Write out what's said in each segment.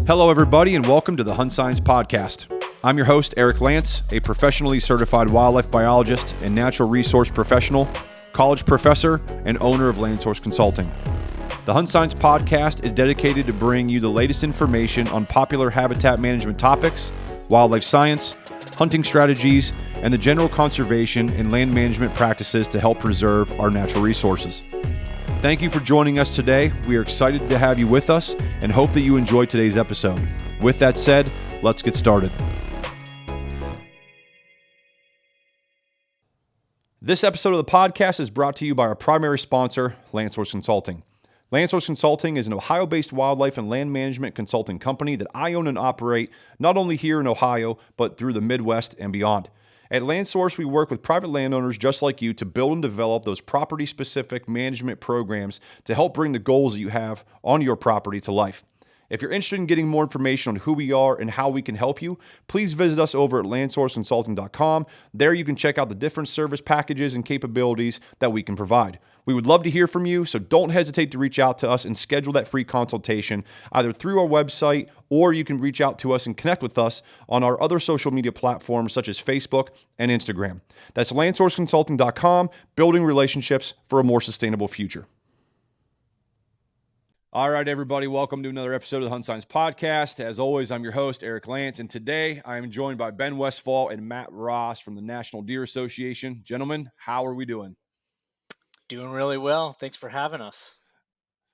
Hello, everybody, and welcome to the HuntScience podcast. I'm your host, Eric Lance, a professionally certified wildlife biologist and natural resource professional, college professor, and owner of Land Source Consulting. The HuntScience podcast is dedicated to bring you the latest information on popular habitat management topics, wildlife science, hunting strategies, and the general conservation and land management practices to help preserve our natural resources. Thank you for joining us today. We are excited to have you with us and hope that you enjoy today's episode. With that said, let's get started. This episode of the podcast is brought to you by our primary sponsor, Land Source Consulting. Land Source Consulting is an Ohio-based wildlife and land management consulting company that I own and operate not only here in Ohio, but through the Midwest and beyond. At Land Source, we work with private landowners just like you to build and develop those property-specific management programs to help bring the goals that you have on your property to life. If you're interested in getting more information on who we are and how we can help you, please visit us over at landsourceconsulting.com. There you can check out the different service packages and capabilities that we can provide. We would love to hear from you, so don't hesitate to reach out to us and schedule that free consultation either through our website, or you can reach out to us and connect with us on our other social media platforms such as Facebook and Instagram. That's landsourceconsulting.com, building relationships for a more sustainable future. All right, everybody, welcome to another episode of the HuntScience podcast. As always, I'm your host, Eric Lance, and today I am joined by Ben Westfall and Matt Ross from the National Deer Association. Gentlemen, how are we doing? Doing really well. Thanks for having us.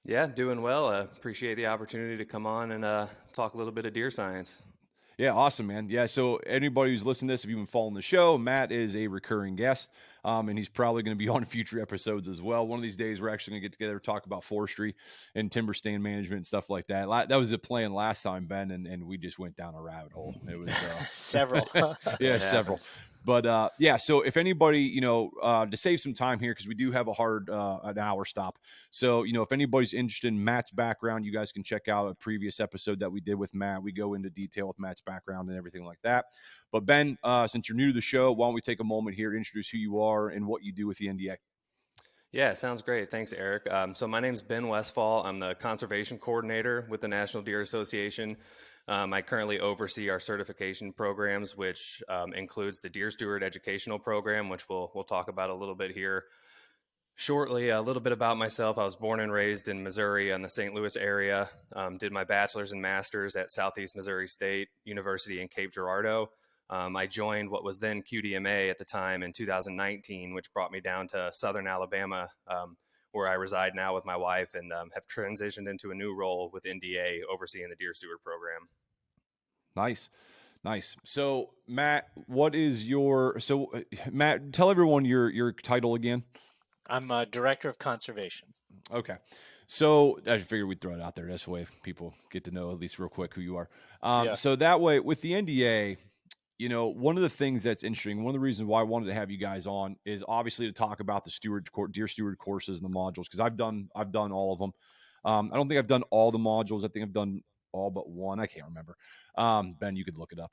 Yeah, doing well. Appreciate the opportunity to come on and talk a little bit of deer science. Yeah, awesome, man. Yeah, so anybody who's listening to this, if you've been following the show, Matt is a recurring guest, and he's probably going to be on future episodes as well. One of these days, we're actually going to get together and talk about forestry and timber stand management and stuff like that. That was a plan last time, Ben, and we just went down a rabbit hole. It was several. Yeah, several. But yeah, so if anybody, to save some time here, because we do have a hard an hour stop. So, if anybody's interested in Matt's background, you guys can check out a previous episode that we did with Matt. We go into detail with Matt's background and everything like that. But Ben, since you're new to the show, why don't we take a moment here to introduce who you are and what you do with the NDA? Yeah, sounds great. Thanks, Eric. So my name's Ben Westfall. I'm the conservation coordinator with the National Deer Association. I currently oversee our certification programs, which includes the Deer Steward educational program, which we'll talk about a little bit here shortly. A little bit about myself. I was born and raised in Missouri in the St. Louis area. Did my bachelor's and master's at Southeast Missouri State University in Cape Girardeau. I joined what was then QDMA at the time in 2019, which brought me down to Southern Alabama, where I reside now with my wife, and have transitioned into a new role with NDA overseeing the Deer Steward program. Nice. So Matt, Matt, tell everyone your title again. I'm a director of conservation. Okay. So I figured we'd throw it out there. This way people get to know at least real quick who you are. Yeah. So that way with the NDA, one of the things that's interesting, one of the reasons why I wanted to have you guys on is obviously to talk about the Deer Steward courses and the modules, because I've done all of them. I don't think I've done all the modules. I think I've done all but one. I can't remember. Ben, you could look it up.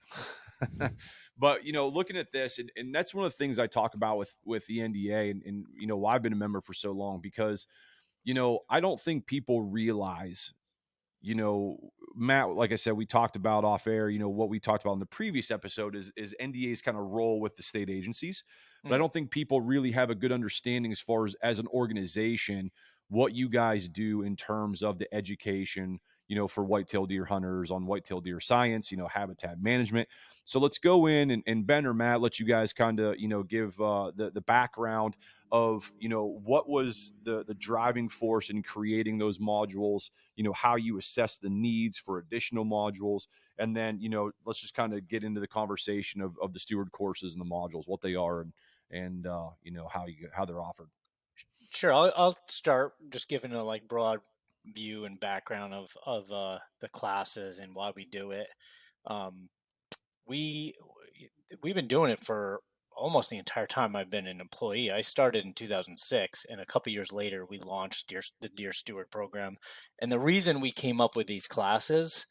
But, looking at this, and that's one of the things I talk about with the NDA and why I've been a member for so long, because, I don't think people realize, Matt, like I said, we talked about off air, what we talked about in the previous episode is NDA's kind of role with the state agencies. But I don't think people really have a good understanding as far as an organization, what you guys do in terms of the education, for whitetail deer hunters on whitetail deer science, habitat management. So let's go in and Ben or Matt, let you guys kind of, give the background of, what was the driving force in creating those modules, how you assess the needs for additional modules. And then, let's just kind of get into the conversation of the steward courses and the modules, what they are and how they're offered. Sure. I'll start just giving a broad view and background of the classes and why we do it. We've been doing it for almost the entire time I've been an employee. I started in 2006, and a couple years later, we launched the Deer Steward program. And the reason we came up with these classes,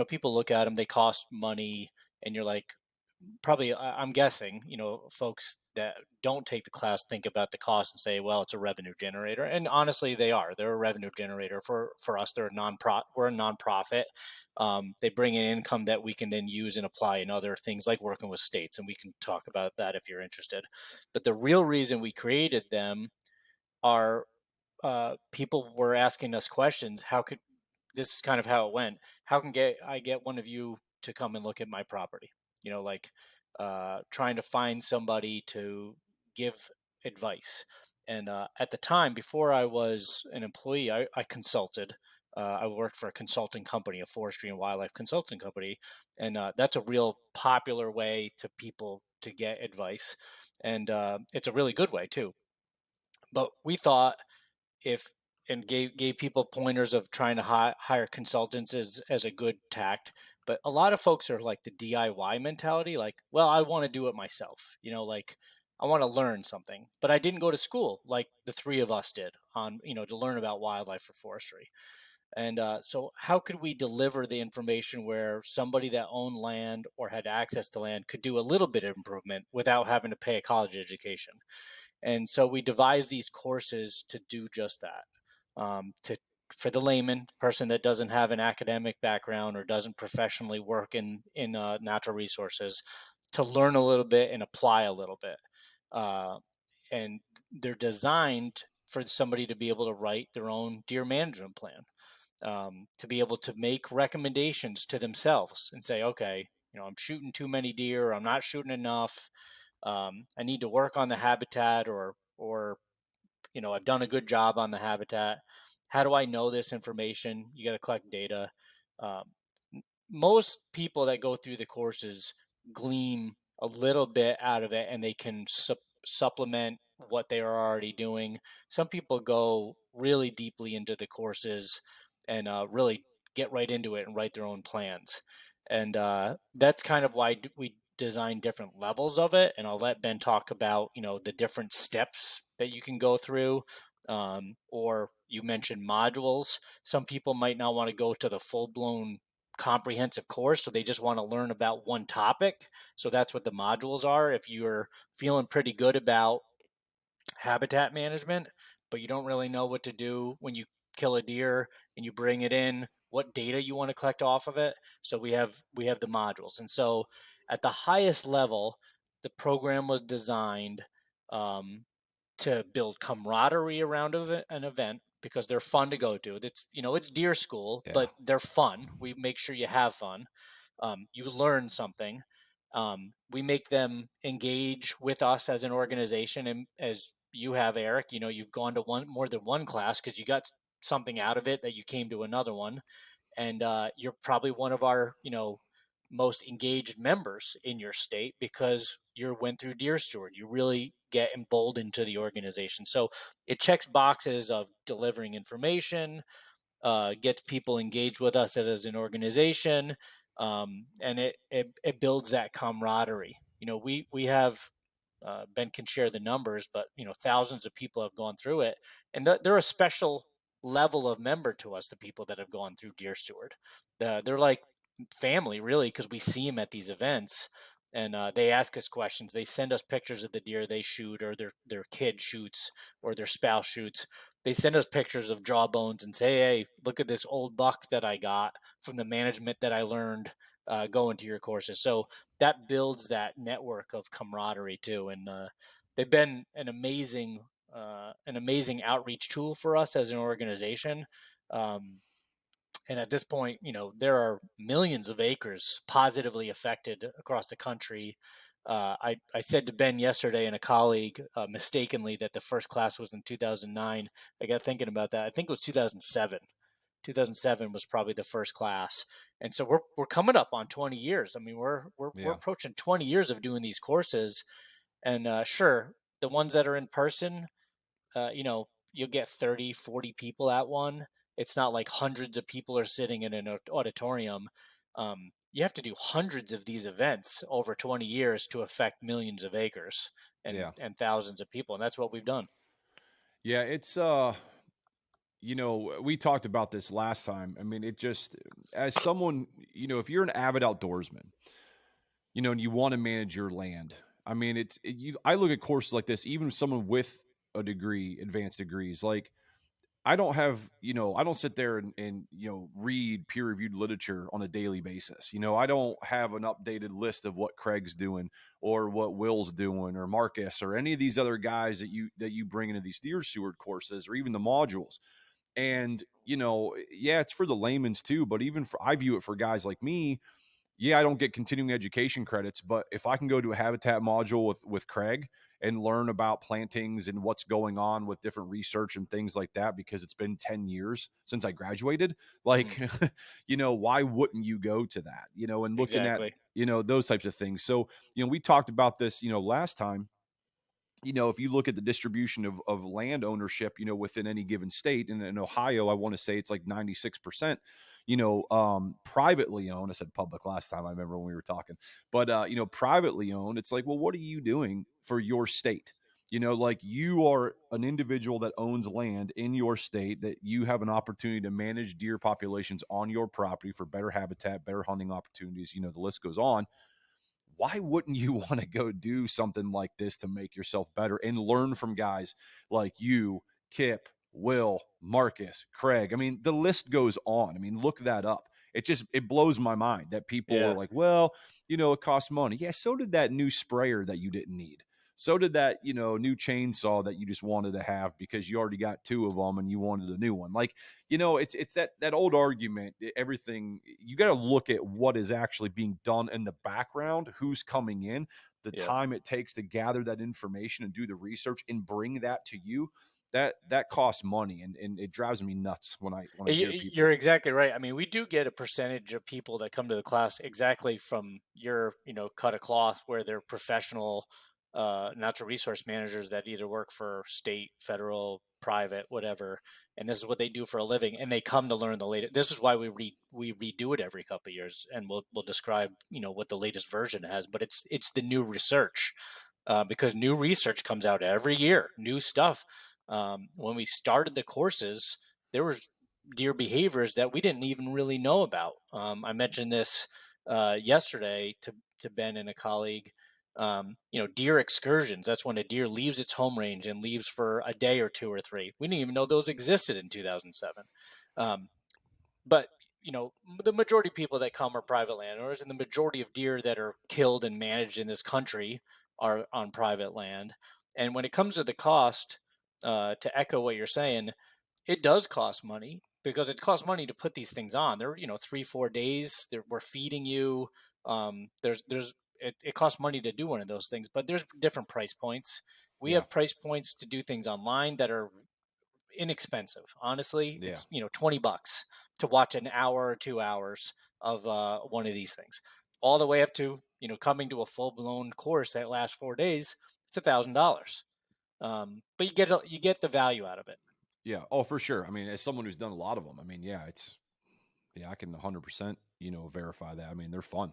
people look at them, they cost money, and you're like, probably, I'm guessing, folks that don't take the class think about the cost and say, well, it's a revenue generator. And honestly, they are. They're a revenue generator for us. They're a we're a nonprofit. They bring in income that we can then use and apply in other things like working with states. And we can talk about that if you're interested. But the real reason we created them are people were asking us questions. This is kind of how it went. How can I get one of you to come and look at my property? Like trying to find somebody to give advice. And at the time, before I was an employee, I consulted. I worked for a consulting company, a forestry and wildlife consulting company, and that's a real popular way to people to get advice, and it's a really good way too. But we thought if and gave people pointers of trying to hire consultants as a good tact. But a lot of folks are like the DIY mentality, like, well, I want to do it myself, like I want to learn something, but I didn't go to school like the three of us did on, to learn about wildlife or forestry. And so, how could we deliver the information where somebody that owned land or had access to land could do a little bit of improvement without having to pay a college education? And so we devised these courses to do just that. To For the layman person that doesn't have an academic background or doesn't professionally work in natural resources, to learn a little bit and apply a little bit. And they're designed for somebody to be able to write their own deer management plan, to be able to make recommendations to themselves and say, okay, I'm shooting too many deer, I'm not shooting enough, I need to work on the habitat, or I've done a good job on the habitat. How do I know this information? You got to collect data. Um, Most people that go through the courses glean a little bit out of it, and they can supplement what they are already doing. Some people go really deeply into the courses and really get right into it and write their own plans. And that's kind of why we design different levels of it. And I'll let Ben talk about, the different steps that you can go through. Or you mentioned modules. Some people might not want to go to the full blown comprehensive course, so they just want to learn about one topic. So that's what the modules are. If you're feeling pretty good about habitat management, but you don't really know what to do when you kill a deer and you bring it in, what data you want to collect off of it. So we have the modules. And so at the highest level, the program was designed um, to build camaraderie around an event because they're fun to go to. It's deer school, Yeah. but they're fun. We make sure you have fun. You learn something. We make them engage with us as an organization, and as you have, Eric, you've gone to more than one class because you got something out of it that you came to another one, and you're probably one of our most engaged members in your state because you went through Deer Steward. You really get emboldened to the organization. So it checks boxes of delivering information, gets people engaged with us as an organization, and it builds that camaraderie. We have Ben can share the numbers, but thousands of people have gone through it, and they're a special level of member to us. The people that have gone through Deer Steward, they're like family, really, because we see them at these events, and they ask us questions. They send us pictures of the deer they shoot, or their kid shoots, or their spouse shoots. They send us pictures of jawbones and say, "Hey, look at this old buck that I got from the management that I learned going to your courses." So that builds that network of camaraderie too, and they've been an amazing outreach tool for us as an organization. Um, and at this point, there are millions of acres positively affected across the country. I said to Ben yesterday and a colleague mistakenly that the first class was in 2009. I got thinking about that. I think it was 2007. 2007 was probably the first class, and so we're coming up on 20 years. I mean, we're Yeah. approaching 20 years of doing these courses, and sure, the ones that are in person, you'll get 30, 40 people at one. It's not like hundreds of people are sitting in an auditorium. You have to do hundreds of these events over 20 years to affect millions of acres Yeah. and thousands of people, and that's what we've done. Yeah. It's, we talked about this last time. I mean, it just, as someone, if you're an avid outdoorsman, and you want to manage your land. I mean, I look at courses like this, even someone with a degree, advanced degrees, like I don't have, I don't sit there and read peer reviewed literature on a daily basis. I don't have an updated list of what Craig's doing or what Will's doing or Marcus or any of these other guys that you bring into these Deer Steward courses or even the modules. And, yeah, it's for the layman's too, but I view it for guys like me. Yeah, I don't get continuing education credits, but if I can go to a habitat module with Craig and learn about plantings and what's going on with different research and things like that, because it's been 10 years since I graduated, like, why wouldn't you go to that, and looking at, Exactly. those types of things. So, we talked about this, last time. If you look at the distribution of land ownership, within any given state, and in Ohio, I want to say it's like 96%, privately owned. I said public last time, I remember when we were talking, but, privately owned, it's like, well, what are you doing for your state? Like you are an individual that owns land in your state that you have an opportunity to manage deer populations on your property for better habitat, better hunting opportunities. The list goes on. Why wouldn't you want to go do something like this to make yourself better and learn from guys like you, Kip, Will, Marcus, Craig? I mean, the list goes on. I mean, look that up. It blows my mind that people are Yeah. like, well, it costs money. Yeah, so did that new sprayer that you didn't need. So did that, new chainsaw that you just wanted to have because you already got two of them and you wanted a new one. Like, it's that old argument. Everything, you got to look at what is actually being done in the background, who's coming in, the Yeah. time it takes to gather that information and do the research and bring that to you. That costs money, and it drives me nuts when I hear people. You're exactly right. I mean, we do get a percentage of people that come to the class exactly from your, cut of cloth, where they're professional natural resource managers that either work for state, federal, private, whatever, and this is what they do for a living, and they come to learn the latest. This is why we redo it every couple of years, and we'll describe what the latest version has, but it's the new research. Because new research comes out every year, new stuff. When we started the courses, there were deer behaviors that we didn't even really know about. I mentioned this yesterday to Ben and a colleague. Deer excursions. That's when a deer leaves its home range and leaves for a day or two or three. We didn't even know those existed in 2007. But the majority of people that come are private landowners, and the majority of deer that are killed and managed in this country are on private land. And when it comes to the cost, to echo what you're saying, it does cost money, because it costs money to put these things on. They're 3-4 days. We're feeding you. It costs money to do one of those things, but there's different price points. We Yeah, have price points to do things online that are inexpensive. Honestly, yeah. it's $20 to watch an hour or 2 hours of one of these things, all the way up to coming to a full blown course that lasts 4 days. It's $1,000, but you get the value out of it. Yeah. Oh, for sure. I mean, as someone who's done a lot of them, I mean, yeah, I can 100%, verify that. I mean, they're fun.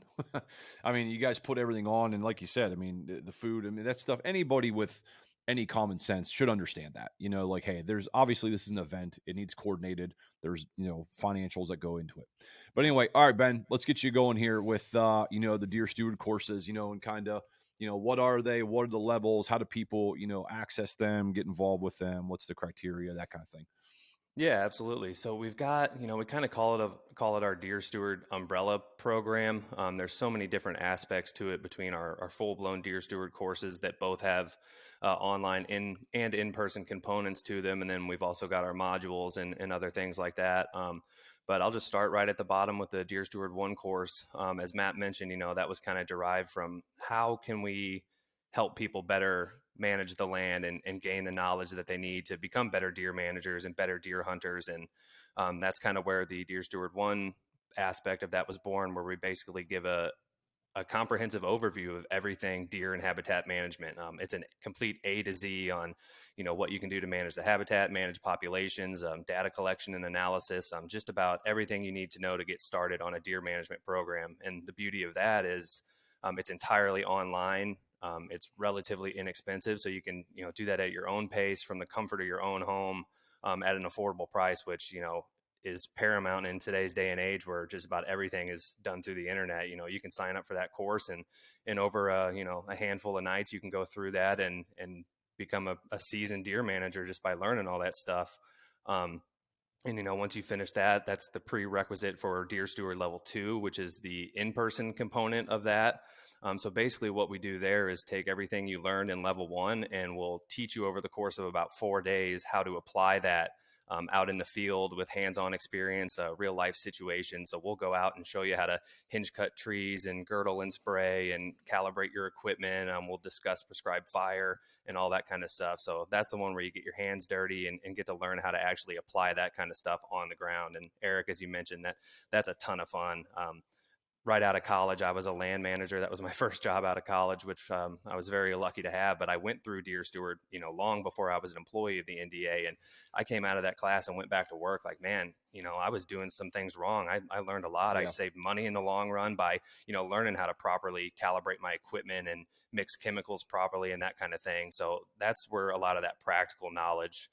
I mean, you guys put everything on, and like you said, I mean, the food, I mean, that stuff, anybody with any common sense should understand that, like, hey, there's obviously this is an event. It needs coordinated. There's, financials that go into it. But anyway, all right, Ben, let's get you going here with, the Deer Steward courses, and kind of, what are they? What are the levels? How do people, access them, get involved with them? What's the criteria, that kind of thing? Yeah, absolutely. So we've got, we kind of call it our Deer Steward umbrella program. There's so many different aspects to it between our full-blown Deer Steward courses that both have online and in-person components to them, and then we've also got our modules and other things like that. But I'll just start right at the bottom with the Deer Steward 1 course. As Matt mentioned, that was kind of derived from how can we help people better manage the land and gain the knowledge that they need to become better deer managers and better deer hunters. And that's kind of where the Deer Steward 1 aspect of that was born, where we basically give a comprehensive overview of everything deer and habitat management. It's a complete A to Z on, what you can do to manage the habitat, manage populations, data collection and analysis, just about everything you need to know to get started on a deer management program. And the beauty of that is it's entirely online. It's relatively inexpensive, so you can do that at your own pace from the comfort of your own home at an affordable price, which is paramount in today's day and age, where just about everything is done through the internet. You can sign up for that course, and over a handful of nights, you can go through that and become a seasoned deer manager just by learning all that stuff. And once you finish that, that's the prerequisite for Deer Steward Level 2, which is the in-person component of that. So basically what we do there is take everything you learned in Level 1, and we'll teach you over the course of about 4 days how to apply that out in the field with hands-on experience, real life situations. So we'll go out and show you how to hinge cut trees and girdle and spray and calibrate your equipment. We'll discuss prescribed fire and all that kind of stuff. So that's the one where you get your hands dirty and get to learn how to actually apply that kind of stuff on the ground. And Eric, as you mentioned, that's a ton of fun. Right out of college, I was a land manager. That was my first job out of college, which I was very lucky to have. But I went through Deer Steward, long before I was an employee of the NDA. And I came out of that class and went back to work like, man, I was doing some things wrong. I learned a lot. Yeah. I saved money in the long run by, learning how to properly calibrate my equipment and mix chemicals properly and that kind of thing. So that's where a lot of that practical knowledge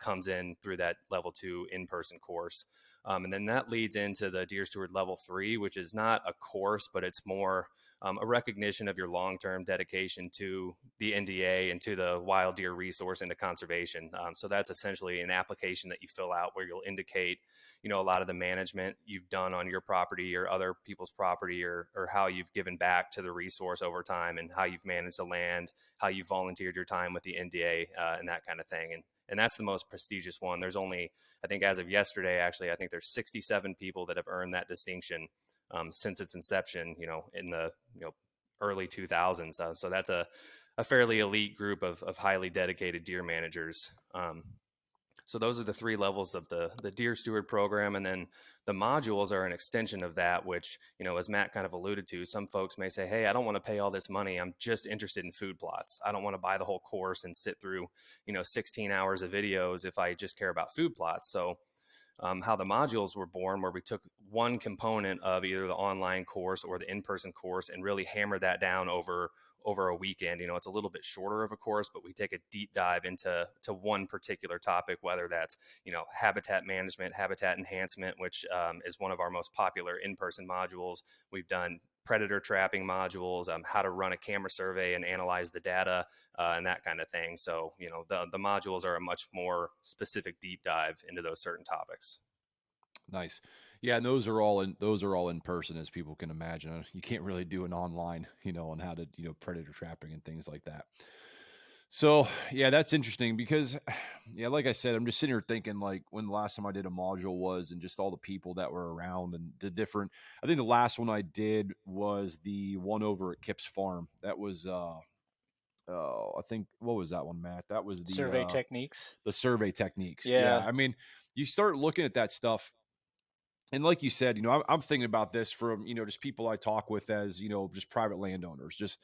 comes in through that Level 2 in-person course. And then that leads into the Deer Steward Level 3, which is not a course, but it's more a recognition of your long-term dedication to the NDA and to the wild deer resource and to conservation. So that's essentially an application that you fill out where you'll indicate, a lot of the management you've done on your property or other people's property, or how you've given back to the resource over time, and how you've managed the land, how you volunteered your time with the NDA, and that kind of thing. And that's the most prestigious one. There's only, I think as of yesterday, actually, I think there's 67 people that have earned that distinction since its inception, in the early 2000s. So that's a fairly elite group of highly dedicated deer managers. So those are the 3 levels of the Deer Steward program. And then the modules are an extension of that, which, as Matt kind of alluded to, some folks may say, hey, I don't want to pay all this money. I'm just interested in food plots. I don't want to buy the whole course and sit through, 16 hours of videos if I just care about food plots. So how the modules were born, where we took one component of either the online course or the in-person course and really hammered that down over a weekend. It's a little bit shorter of a course, but we take a deep dive into one particular topic, whether that's, habitat management, habitat enhancement, which is one of our most popular in-person modules. We've done predator trapping modules, how to run a camera survey and analyze the data, and that kind of thing. So, the modules are a much more specific deep dive into those certain topics. Nice. Yeah, and those are all in person, as people can imagine. You can't really do an online, on how to, predator trapping and things like that. So yeah, that's interesting because, yeah, like I said, I'm just sitting here thinking like when the last time I did a module was, and just all the people that were around and the different. I think the last one I did was the one over at Kip's Farm. That was I think, what was that one, Matt? That was the survey techniques. The survey techniques. Yeah. I mean, you start looking at that stuff. And like you said, I'm thinking about this from, just people I talk with as, just private landowners, just,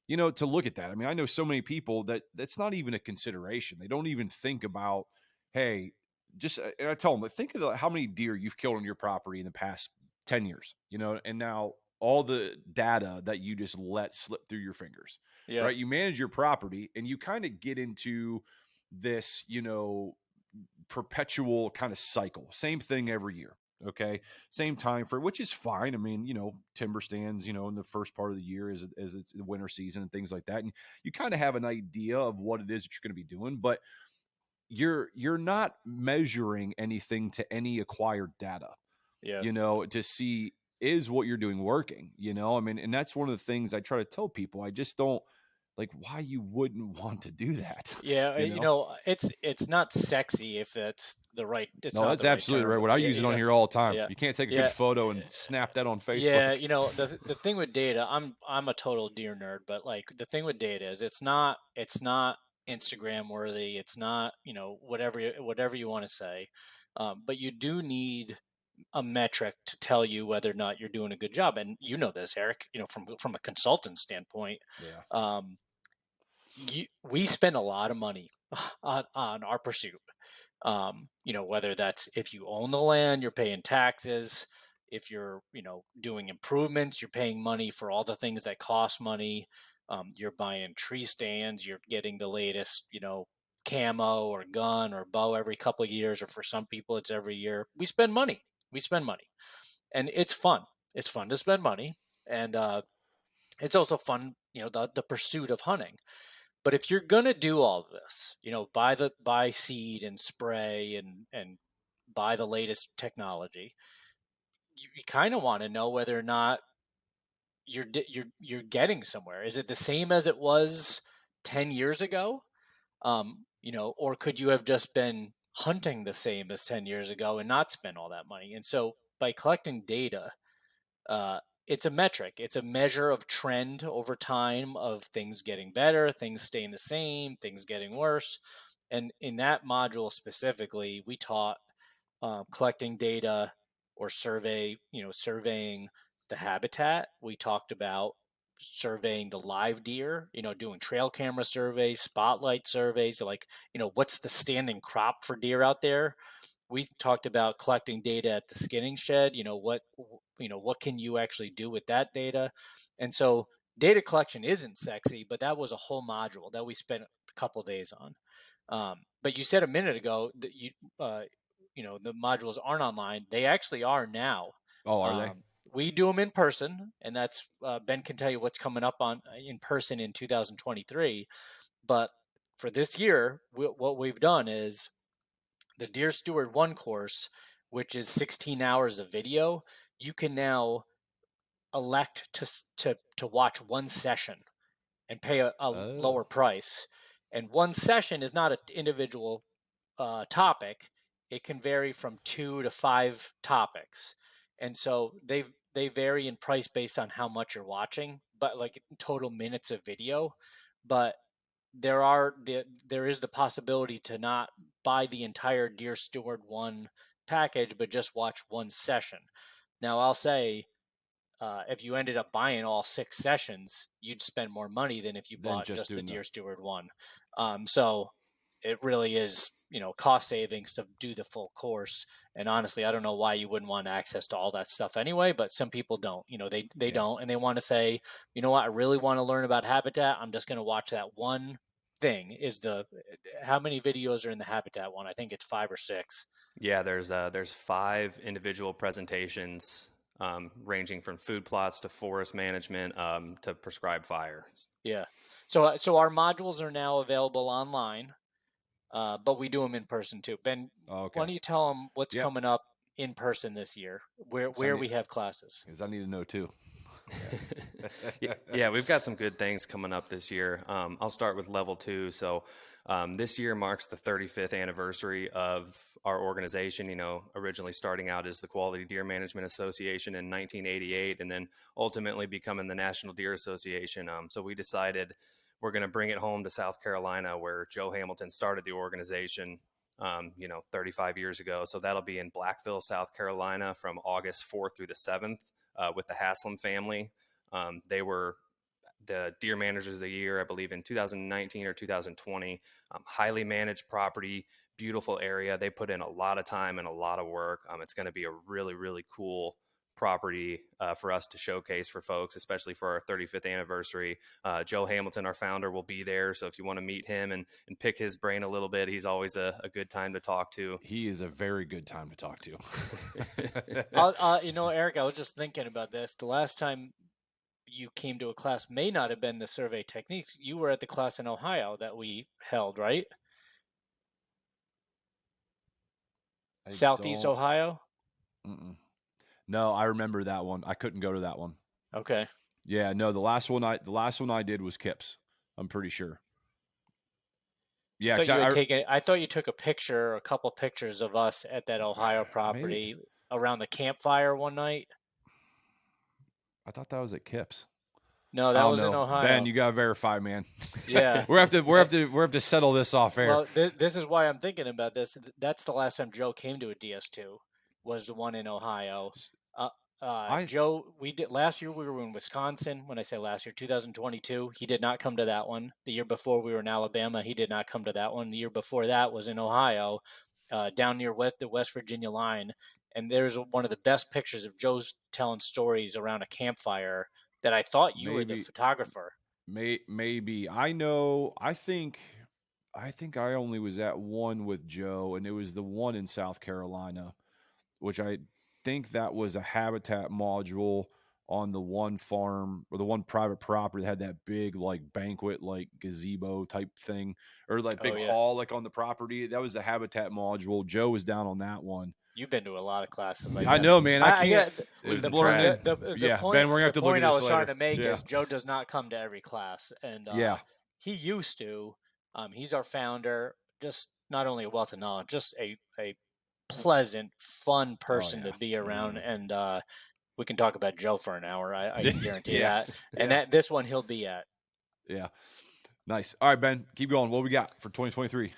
to look at that. I mean, I know so many people that's not even a consideration. They don't even think about, hey, just, and I tell them, think of how many deer you've killed on your property in the past 10 years, and now all the data that you just let slip through your fingers, right? You manage your property and you kind of get into this, perpetual kind of cycle, same thing every year. Okay. Same time for, which is fine. I mean, timber stands, in the first part of the year as it's the winter season and things like that. And you kind of have an idea of what it is that you're going to be doing, but you're not measuring anything to any acquired data, to see is what you're doing working, I mean, and that's one of the things I try to tell people. I just don't like why you wouldn't want to do that. Yeah. It's not sexy if that's the right. No, that's absolutely right. What I use it on here all the time. Yeah. You can't take a good photo and snap that on Facebook. Yeah, the thing with data, I'm a total deer nerd, but like the thing with data is it's not Instagram worthy. It's not whatever you want to say, but you do need a metric to tell you whether or not you're doing a good job. And this, Eric, from a consultant standpoint, we spend a lot of money on our pursuit. Whether that's if you own the land, you're paying taxes. If you're, doing improvements, you're paying money for all the things that cost money. You're buying tree stands, you're getting the latest, camo or gun or bow every couple of years, or for some people it's every year. We spend money. And it's fun. It's fun to spend money, and it's also fun, the pursuit of hunting. But if you're gonna do all of this, buy seed and spray and buy the latest technology, you kind of want to know whether or not you're getting somewhere. Is it the same as it was 10 years ago? Or could you have just been hunting the same as 10 years ago and not spend all that money? And so by collecting data, uh, it's a metric. It's a measure of trend over time of things getting better, things staying the same, things getting worse. And in that module specifically, we taught collecting data or surveying the habitat. We talked about surveying the live deer, doing trail camera surveys, spotlight surveys, like, what's the standing crop for deer out there. We talked about collecting data at the skinning shed. What can you actually do with that data? And so data collection isn't sexy, but that was a whole module that we spent a couple days on. But you said a minute ago that the modules aren't online. They actually are now. Oh, are they? We do them in person, and that's Ben can tell you what's coming up on in person in 2023. But for this year, what we've done is the Deer Steward 1 course, which is 16 hours of video. You can now elect to watch one session and pay a lower price. And one session is not an individual topic. It can vary from 2 to 5 topics, and so they vary in price based on how much you're watching, but like total minutes of video. But there is the possibility to not buy the entire Deer Steward 1 package, but just watch one session. Now I'll say, if you ended up buying all 6 sessions, you'd spend more money than if you bought just the Deer Steward 1. So it really is, cost savings to do the full course. And honestly, I don't know why you wouldn't want access to all that stuff anyway, but some people don't. They don't, and they want to say, you know what, I really want to learn about habitat. I'm just going to watch that one thing. How many videos are in the habitat one? I think it's 5 or 6. Yeah, there's 5 individual presentations, ranging from food plots to forest management, to prescribed fire. Yeah. So our modules are now available online, but we do them in person too. Ben, why don't you tell them what's coming up in person this year, where we have classes? Because I need to know too. Yeah, we've got some good things coming up this year. I'll start with level 2. So this year marks the 35th anniversary of our organization, originally starting out as the Quality Deer Management Association in 1988, and then ultimately becoming the National Deer Association. So we decided we're going to bring it home to South Carolina, where Joe Hamilton started the organization, 35 years ago. So that'll be in Blackville, South Carolina, from August 4th through the 7th, with the Haslam family. They were the Deer Managers of the Year, I believe, in 2019 or 2020. Highly managed property, beautiful area. They put in a lot of time and a lot of work. It's going to be a really, really cool property for us to showcase for folks, especially for our 35th anniversary. Joe Hamilton, our founder, will be there. So if you want to meet him and pick his brain a little bit, he's always a good time to talk to. He is a very good time to talk to. Eric, I was just thinking about this. The last time you came to a class may not have been the survey techniques. You were at the class in Ohio that we held, right? Southeast Ohio? Mm-mm. No, I remember that one. I couldn't go to that one. Okay. Yeah, no, the last one I did was Kips. I'm pretty sure. Yeah, I thought you took a couple pictures of us at that Ohio property around the campfire one night. I thought that was at Kips. No, that was in Ohio. Ben, you gotta verify, man. Yeah, we have to settle this off air. Well, this is why I'm thinking about this. That's the last time Joe came to a DS2, was the one in Ohio. Joe, we did last year. We were in Wisconsin. When I say last year, 2022, he did not come to that one. The year before, we were in Alabama. He did not come to that one. The year before that was in Ohio, down near the West Virginia line. And there's one of the best pictures of Joe's telling stories around a campfire that I thought you were the photographer. Maybe. I know. I think I think I only was at one with Joe, and it was the one in South Carolina, which I think that was a habitat module on the one farm or the one private property that had that big like banquet like gazebo type thing or like Oh big yeah, hall like on the property. That was the habitat module. Joe was down on that one. you've been to a lot of classes like I this. know, man. I I can't. get It's Losing blurring track. in. the Yeah, Ben, point we're gonna have the to look at point I this was trying later. to make Yeah, is Joe does not come to every class, and yeah. he used to. He's our founder. Just not only a wealth of knowledge, just a pleasant, fun Oh person yeah. to be around, Mm. and we can talk about Joe for an hour. I can guarantee Yeah, that. And yeah, this one he'll be at. yeah. Nice. All right, Ben, keep going. What we got for 2023?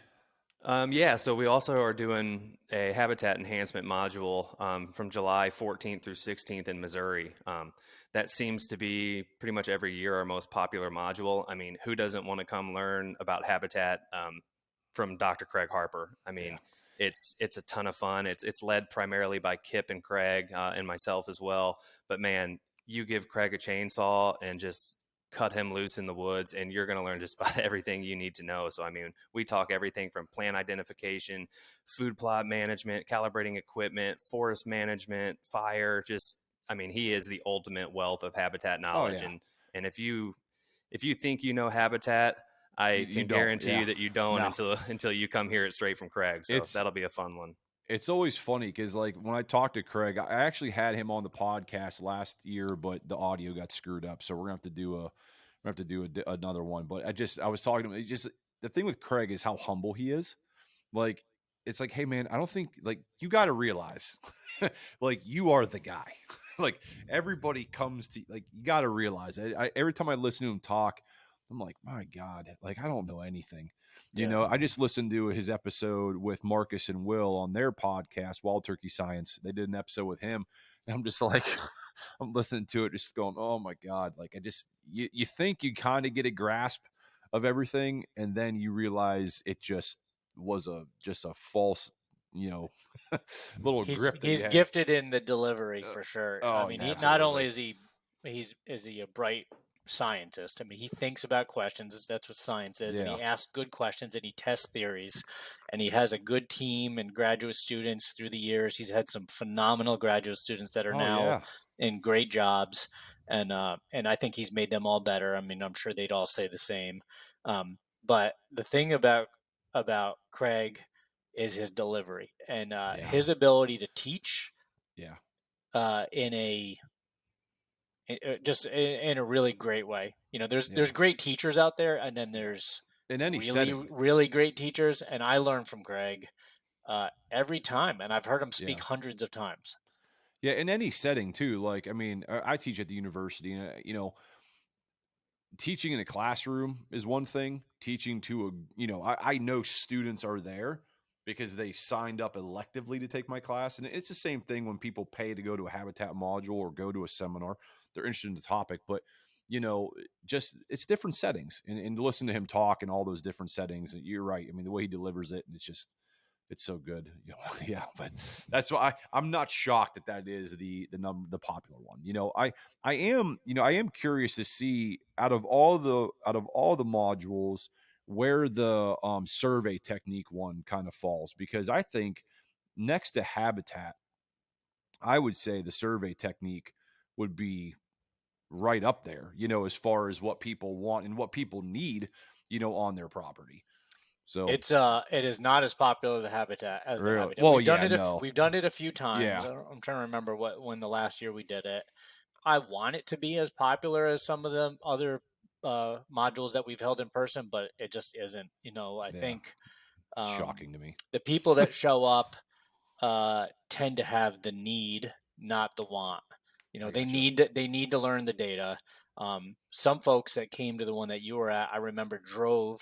Yeah, so we also are doing a habitat enhancement module from July 14th through 16th in Missouri. That seems to be pretty much every year our most popular module. I mean, who doesn't want to come learn about habitat from Dr. Craig Harper? I Yeah. mean, it's a ton of fun. It's led primarily by Kip and Craig and myself as well. But man, you give Craig a chainsaw and just cut him loose in the woods and you're going to learn just about everything you need to know. So I mean, we talk everything from plant identification, food plot management, calibrating equipment, forest management, fire, just I mean, he is the ultimate wealth of habitat Oh knowledge. yeah. And if you think you know habitat, I You can don't. guarantee Yeah. you that you don't No. until you come hear it straight from Craig. So It's that'll be a fun one. it's always funny because like when I talked to Craig, I actually had him on the podcast last year, but the audio got screwed up, so we're gonna have to do another one. But I was talking to him. Just the thing with Craig is how humble he is. Like it's like, hey man, I don't think like you got to realize, like you are the guy. Like everybody comes to like you got to realize. Every time I listen to him talk, I'm like, my God, like I don't know anything. You Yeah. know, I just listened to his episode with Marcus and Will on their podcast, Wild Turkey Science. They did an episode with him, and I'm just like, I'm listening to it, just going, oh my God, like you think you kind of get a grasp of everything, and then you realize it just was just a false, you know, little grip that He's you had. gifted in the delivery for sure. I Oh, mean, he not only absolutely. is he a bright scientist. I mean, he thinks about questions. That's what science is, and Yeah. he asks good questions and he tests theories, and he has a good team and graduate students through the years. He's had some phenomenal graduate students that are Oh, now yeah. in great jobs, and I think he's made them all better. I mean, I'm sure they'd all say the same. But the thing about Craig is his delivery and Yeah. his ability to teach Yeah. in a just in a really great way. You know, Yeah. there's great teachers out there, and then Yeah. there's In any setting. really great teachers. And I learn from Greg every time, and I've heard him speak Yeah. hundreds of times. Yeah. In any setting, too. Like, I mean, I teach at the university, and, you know, teaching in a classroom is one thing. Teaching to I know students are there because they signed up electively to take my class. And it's the same thing when people pay to go to a habitat module or go to a seminar. They're interested in the topic, but just it's different settings and to listen to him talk in all those different settings. You're right. I mean, the way he delivers it, and it's so good. Yeah, but that's why I'm not shocked that is the popular one. I am curious to see out of all the modules where the survey technique one kind of falls, because I think next to habitat, I would say the survey technique would be right up there, as far as what people want and what people need, on their property. So It is not as popular as the really, habitat. well, yeah, no, We've done it a few times. yeah. I'm trying to remember when the last year we did it. I want it to be as popular as some of the other modules that we've held in person, but it just isn't. You know, I Yeah, think it's shocking to me. the people that show up tend to have the need, not the want. You know, I gotcha. they need to learn the data. Some folks that came to the one that you were at, I remember drove.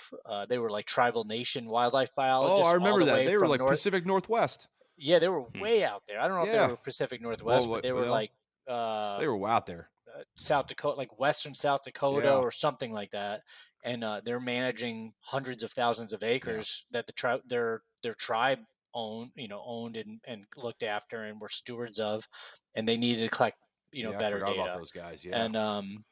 They were like tribal nation wildlife Oh, I biologists all remember the that. way They were from like north. Pacific Northwest. Yeah, they were Hmm. way out there. I don't know if they Yeah. were Pacific Well, Northwest, but they were well, like uh, they were out there. South Dakota, like Western South Dakota Yeah. or something like that. And they're managing hundreds of thousands of Yeah. acres that their tribe owned and looked after and were stewards of, and they needed to collect Yeah. I better forgot about data. those guys. Yeah. And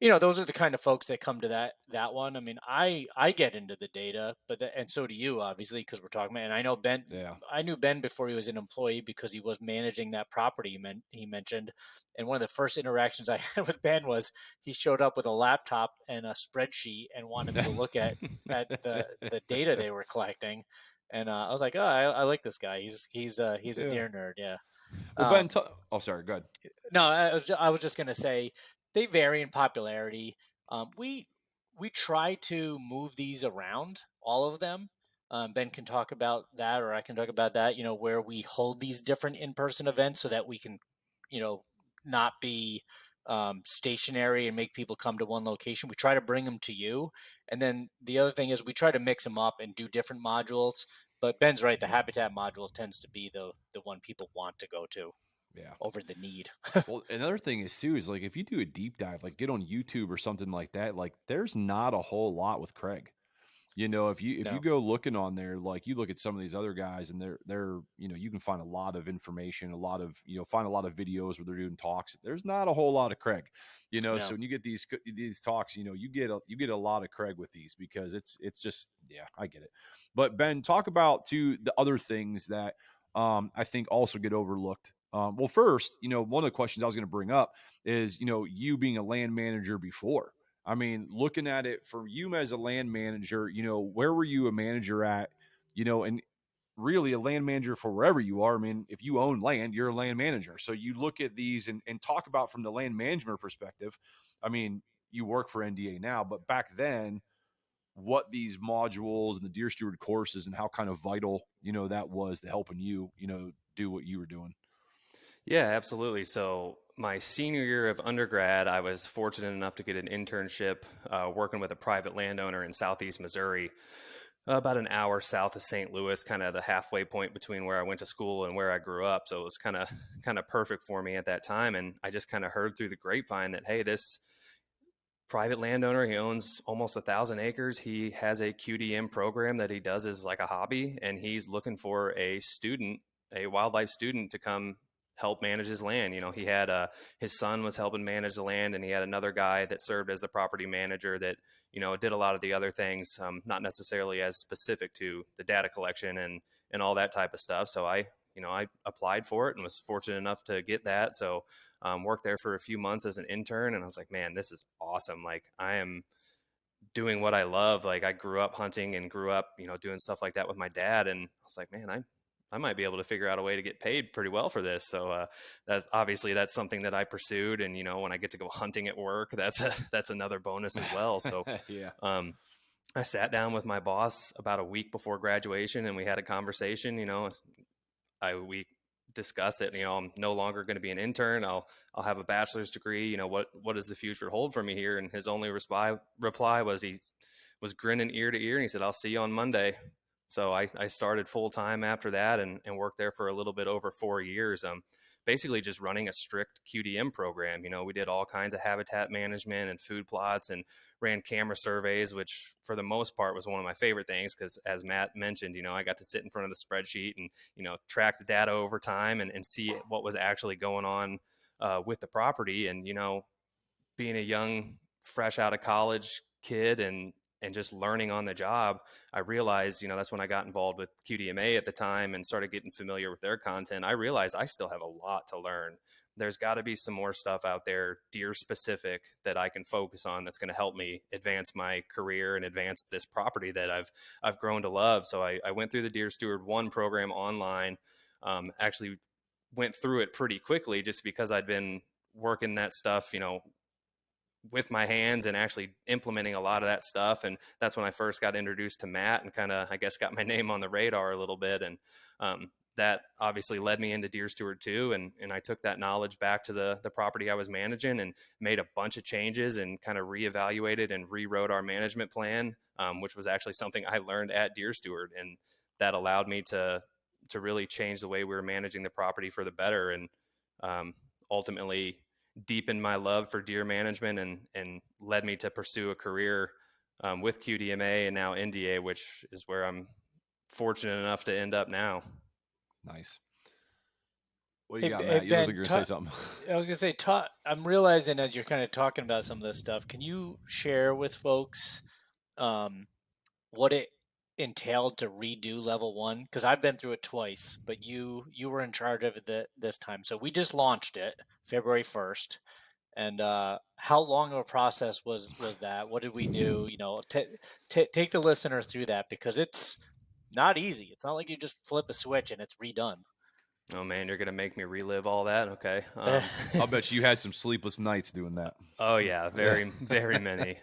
those are the kind of folks that come to that one. I mean, I get into the data, and so do you, obviously, because we're talking about. And I know Ben. Yeah. I knew Ben before he was an employee because he was managing that property he mentioned. And one of the first interactions I had with Ben was he showed up with a laptop and a spreadsheet and wanted me to look at the data they were collecting. And I was like, oh, I like this guy. He's a Yeah. deer nerd. Yeah. Well, Ben, Um, oh, sorry. Go ahead. no, I was just gonna say they vary in popularity. We try to move these around, all of them. Ben can talk about that, or I can talk about that. Where we hold these different in-person events so that we can, you know, not be stationary and make people come to one location. We try to bring them to you, and then the other thing is we try to mix them up and do different modules. But Ben's right; the habitat module tends to be the one people want to go to Yeah. over the need. Well, another thing is too is like if you do a deep dive, like get on YouTube or something like that, like there's not a whole lot with Craig. If you No, go looking on there, like you look at some of these other guys and they're you can find a lot of information, a lot of find a lot of videos where they're doing talks. There's not a whole lot of Craig, so no. when you get these talks, you get a lot of Craig with these because it's just, yeah, I get it. But Ben, talk about too the other things that I think also get overlooked. Well, first, one of the questions I was going to bring up is, you being a land manager before. I mean, looking at it for you as a land manager, where were you a manager at, and really a land manager for wherever you are. I mean, if you own land, you're a land manager. So you look at these and talk about from the land management perspective. I mean, you work for NDA now, but back then, what these modules and the Deer Steward courses and how kind of vital, that was to helping you, do what you were doing. Yeah, absolutely. So my senior year of undergrad, I was fortunate enough to get an internship working with a private landowner in southeast Missouri, about an hour south of St. Louis, kind of the halfway point between where I went to school and where I grew up. So it was kind of perfect for me at that time. And I just kind of heard through the grapevine that, hey, this private landowner, he owns almost 1,000 acres. He has a QDM program that he does as like a hobby, and he's looking for a wildlife student to come help manage his land. He had his son was helping manage the land, and he had another guy that served as the property manager that did a lot of the other things, not necessarily as specific to the data collection and all that type of stuff. So I applied for it and was fortunate enough to get that. So worked there for a few months as an intern, and I was like, man, this is awesome. Like, I am doing what I love. Like, I grew up hunting and grew up, doing stuff like that with my dad. And I was like, man, I might be able to figure out a way to get paid pretty well for this. So that's something that I pursued. And, when I get to go hunting at work, that's another bonus as well. So, Yeah. I sat down with my boss about a week before graduation and we had a conversation. We discussed it. I'm no longer going to be an intern. I'll have a bachelor's degree. What does the future hold for me here? And his only reply was he was grinning ear to ear, and he said, "I'll see you on Monday." So I started full time after that and worked there for a little bit over 4 years. Basically just running a strict QDM program. We did all kinds of habitat management and food plots and ran camera surveys, which for the most part was one of my favorite things because, as Matt mentioned, I got to sit in front of the spreadsheet and, track the data over time and see what was actually going on with the property. And, being a young, fresh out of college kid and just learning on the job, I realized, that's when I got involved with QDMA at the time and started getting familiar with their content. I realized I still have a lot to learn. There's got to be some more stuff out there, deer specific, that I can focus on that's going to help me advance my career and advance this property that I've grown to love. So I went through the Deer Steward 1 program online. Actually went through it pretty quickly just because I'd been working that stuff, with my hands and actually implementing a lot of that stuff. And that's when I first got introduced to Matt and kind of, I guess, got my name on the radar a little bit. And that obviously led me into Deer Steward 2. And I took that knowledge back to the property I was managing and made a bunch of changes and kind of reevaluated and rewrote our management plan, which was actually something I learned at Deer Steward. And that allowed me to really change the way we were managing the property for the better. And ultimately deepened my love for deer management and led me to pursue a career with QDMA and now NDA, which is where I'm fortunate enough to end up now. Nice. What you Hey, got, hey Matt? You look Ben, like you're gonna say something. I was gonna say, I'm realizing as you're kind of talking about some of this stuff, can you share with folks um, what it entailed to redo level one? Because I've been through it twice, but you were in charge of it this time. So we just launched it February 1st, and how long of a process was that? What did we do? Take the listener through that because it's not easy. It's not like you just flip a switch and it's redone. Oh man, you're gonna make me relive all that. Okay. I'll bet you had some sleepless nights doing that. Oh yeah, very very many.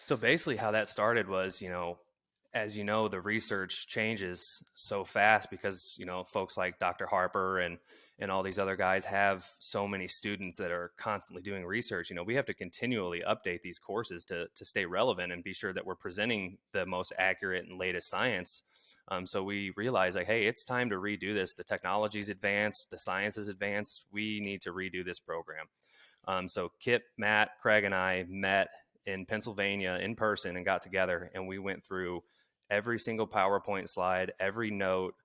So basically, how that started was, as you know, the research changes so fast because folks like Dr. Harper and all these other guys have so many students that are constantly doing research. We have to continually update these courses to stay relevant and be sure that we're presenting the most accurate and latest science. So we realized, like, hey, it's time to redo this. The technology's advanced, the science is advanced. We need to redo this program. So Kip, Matt, Craig, and I met in Pennsylvania in person and got together, and we went through every single PowerPoint slide, every note,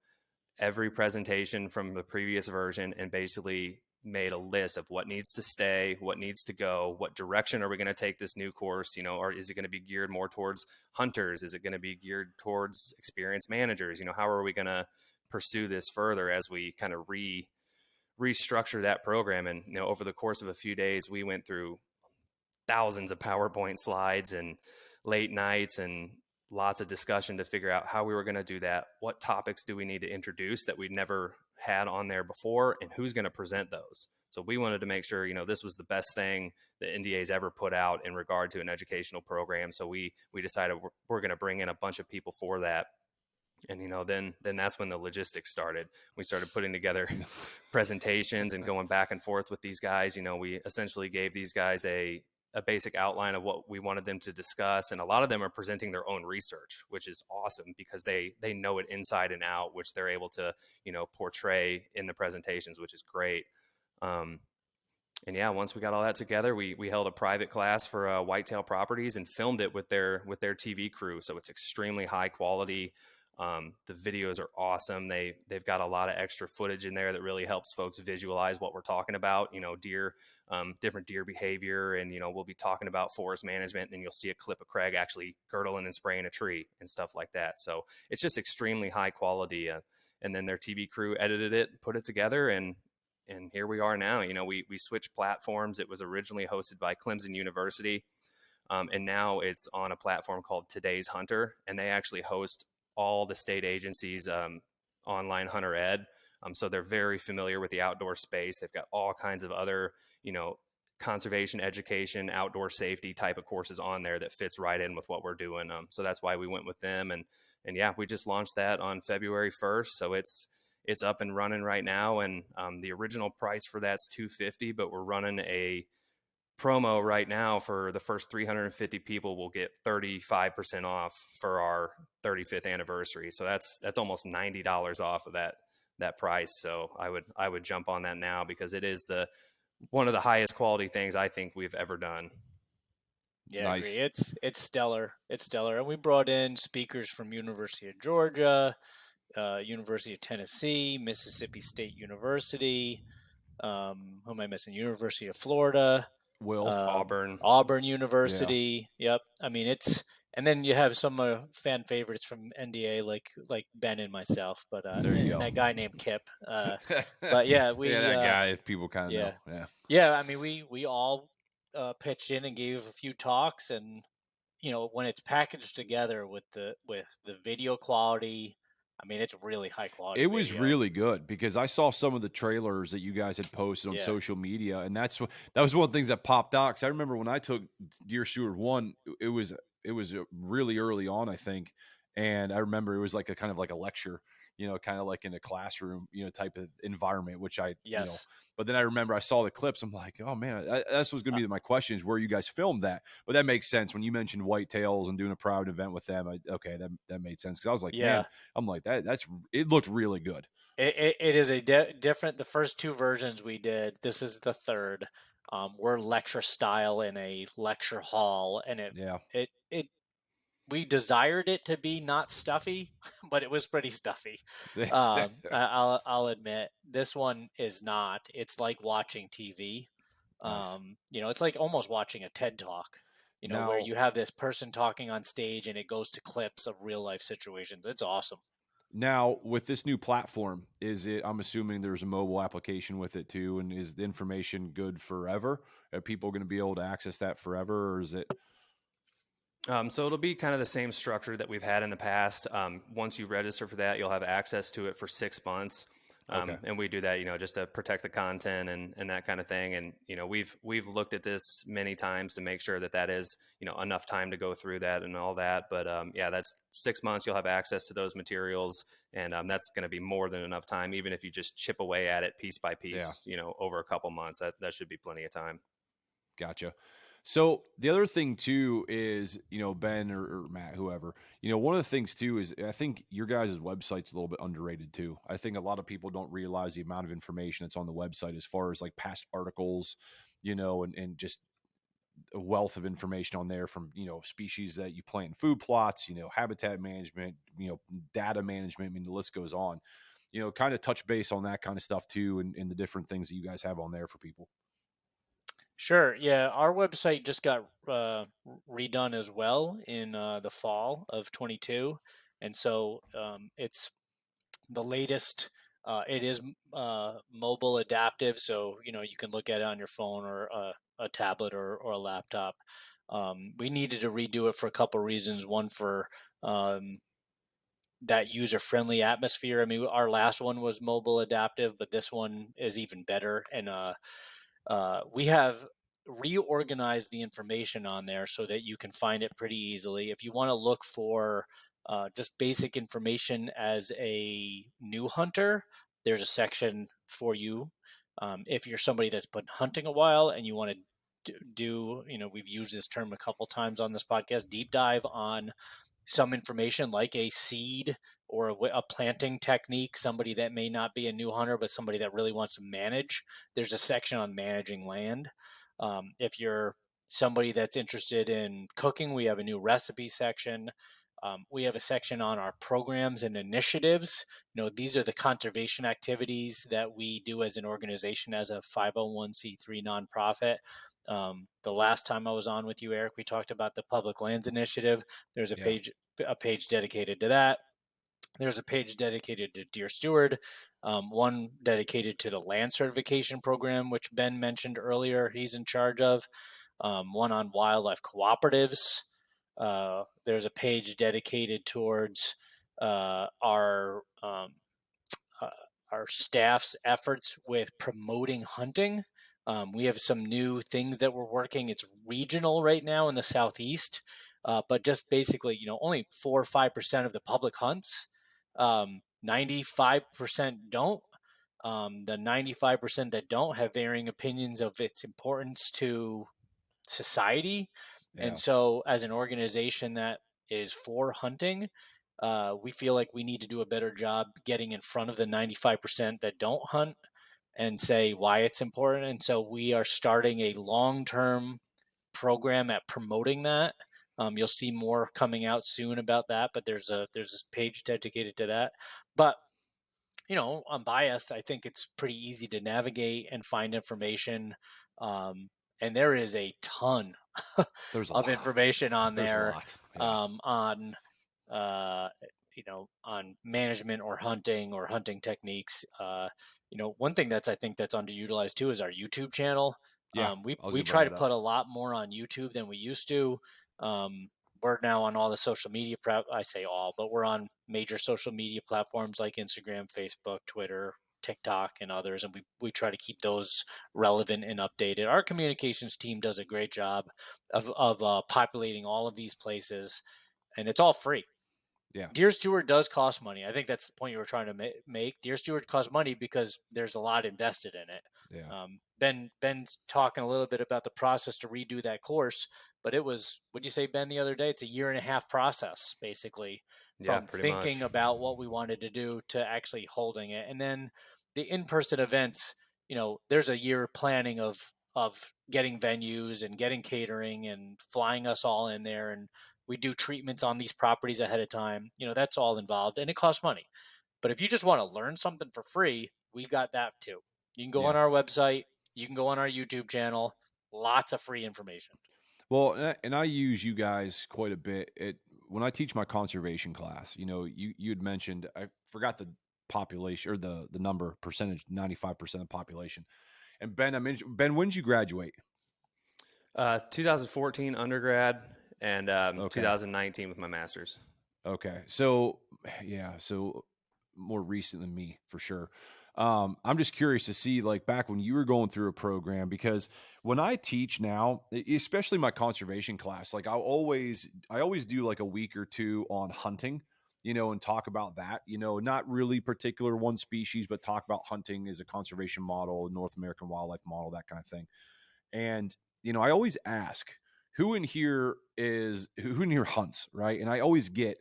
every presentation from the previous version, and basically made a list of what needs to stay, what needs to go, what direction are we going to take this new course, or is it going to be geared more towards hunters? Is it going to be geared towards experienced managers? How are we going to pursue this further as we kind of restructure that program? And over the course of a few days, we went through thousands of PowerPoint slides and late nights and lots of discussion to figure out how we were going to do that. What topics do we need to introduce that we'd never had on there before, and who's going to present those? So we wanted to make sure, this was the best thing that NDA's ever put out in regard to an educational program. So we decided we're going to bring in a bunch of people for that. And then that's when the logistics started. We started putting together presentations and going back and forth with these guys. We essentially gave these guys a basic outline of what we wanted them to discuss, and a lot of them are presenting their own research, which is awesome because they know it inside and out, which they're able to portray in the presentations, which is great. And yeah, once we got all that together, we held a private class for Whitetail Properties and filmed it with their TV crew. So it's extremely high quality. The videos are awesome. They've got a lot of extra footage in there that really helps folks visualize what we're talking about. Deer, different deer behavior, and we'll be talking about forest management. And then you'll see a clip of Craig actually girdling and spraying a tree and stuff like that. So it's just extremely high quality. And then their TV crew edited it, put it together, and here we are now. We switched platforms. It was originally hosted by Clemson University, and now it's on a platform called Today's Hunter, and they actually host all the state agencies' online hunter ed. So they're very familiar with the outdoor space. They've got all kinds of other, conservation, education, outdoor safety type of courses on there that fits right in with what we're doing. So that's why we went with them. And yeah, we just launched that on February 1st. So it's up and running right now. And the original price for that's $250, but we're running a promo right now for the first 350 people will get 35% off for our 35th anniversary. So that's almost $90 off of that price. So I would jump on that now because it is one of the highest quality things I think we've ever done. Yeah, Nice. I agree. It's stellar. It's stellar. And we brought in speakers from University of Georgia, University of Tennessee, Mississippi State University. Who am I missing? University of Florida. Will. Auburn University. Yeah. Yep. I mean, and then you have some fan favorites from NDA like Ben and myself, but there you go. that guy named Kip. But yeah, that guy. If people kind of know, yeah. I mean, we all pitched in and gave a few talks, and when it's packaged together with the video quality, I mean, it's really high quality. It was really good because I saw some of the trailers that you guys had posted on Yeah. social media, and that was one of the things that popped out. Because I remember when I took Deer Steward 1, it was really early on, I think, and I remember it was like a kind of like a lecture, kind of like in a classroom, type of environment, which but then I remember I saw the clips. I'm like, oh man, that's what's going to be my question is where you guys filmed that. But that makes sense when you mentioned whitetails and doing a private event with them. That made sense because I was like, man, I'm like it looked really good. It is a different. The first two versions we did. This is the third. We're lecture style in a lecture hall, and we desired it to be not stuffy, but it was pretty stuffy. I'll admit this one is not. It's like watching TV. Nice. It's like almost watching a TED talk. Where Now, you have this person talking on stage and it goes to clips of real life situations. It's awesome. now with this new platform, I'm assuming there's a mobile application with it too, and is the information good forever? Are people going to be able to access that forever, or is it? So it'll be kind of the same structure that we've had in the past. Once you register for that, you'll have access to it for 6 months. Okay. And we do that, just to protect the content and that kind of thing. And, we've looked at this many times to make sure that that is, enough time to go through that and all that. But yeah, that's 6 months. You'll have access to those materials. And that's going to be more than enough time, even if you just chip away at it piece by piece, over a couple months. That should be plenty of time. Gotcha. So the other thing too is, Ben or Matt, whoever, one of the things too is I think your guys' website's a little bit underrated too. I think a lot of people don't realize the amount of information that's on the website as far as like past articles, and just a wealth of information on there from, species that you plant in food plots, habitat management, data management. I mean, the list goes on, kind of touch base on that kind of stuff too. And the different things that you guys have on there for people. Sure. Yeah, our website just got redone as well in the fall of 22, and so it's the latest. It is mobile adaptive, so you can look at it on your phone or a tablet or a laptop. We needed to redo it for a couple reasons. One, for that user-friendly atmosphere. I mean, our last one was mobile adaptive, but this one is even better, and we have reorganized the information on there so that you can find it pretty easily. If you want to look for just basic information as a new hunter, there's a section for you. If you're somebody that's been hunting a while and you want to do, we've used this term a couple times on this podcast, deep dive on some information like a seed or a planting technique, somebody that may not be a new hunter, but somebody that really wants to manage, there's a section on managing land. If you're somebody that's interested in cooking, we have a new recipe section. We have a section on our programs and initiatives. These are the conservation activities that we do as an organization, as a 501c3 nonprofit. The last time I was on with you, Eric, we talked about the Public Lands Initiative. There's a page dedicated to that. There's a page dedicated to Deer Steward, one dedicated to the land certification program, which Ben mentioned earlier he's in charge of, one on wildlife cooperatives. There's a page dedicated towards our staff's efforts with promoting hunting. We have some new things that we're working. It's regional right now in the Southeast, but just basically, only 4 or 5% of the public hunts. 95% don't. The 95% that don't have varying opinions of its importance to society. Yeah. And so, as an organization that is for hunting, we feel like we need to do a better job getting in front of the 95% that don't hunt and say why it's important. And so we are starting a long-term program at promoting that. You'll see more coming out soon about that, but there's this page dedicated to that. But I'm biased. I think it's pretty easy to navigate and find information. And there is a ton of information on there on on management or hunting techniques. One thing I think that's underutilized too is our YouTube channel. Yeah, We try to put a lot more on YouTube than we used to. We're now on all the social media I say all, but we're on major social media platforms like Instagram, Facebook, Twitter, TikTok, and others, and we try to keep those relevant and updated. Our communications team does a great job of populating all of these places, and it's all free. Yeah. Deer Steward does cost money. I think that's the point you were trying to make. Deer Steward costs money because there's a lot invested in it. Yeah. Ben's talking a little bit about the process to redo that course, but it was, what'd you say, Ben, the other day? It's a 1.5-year process, basically, from thinking about what we wanted to do to actually holding it. And then the in-person events, there's a year planning of getting venues and getting catering and flying us all in there and We do treatments on these properties ahead of time. That's all involved, and it costs money. But if you just want to learn something for free, we got that too. You can go on Yeah. our website, you can go on our YouTube channel, lots of free information. Well, and I use you guys quite a bit. When I teach my conservation class, you had mentioned, I forgot the population or the number percentage, 95% of population. And Ben, when did you graduate? 2014 undergrad and Okay. 2019 with my master's. Okay. So yeah, so more recent than me for sure. I'm just curious to see, like, back when you were going through a program, because when I teach now, especially my conservation class, like I always do like a week or two on hunting, and talk about that, not really particular one species, but talk about hunting as a conservation model, North American wildlife model, that kind of thing. And, I always ask who in here hunts, right? And I always get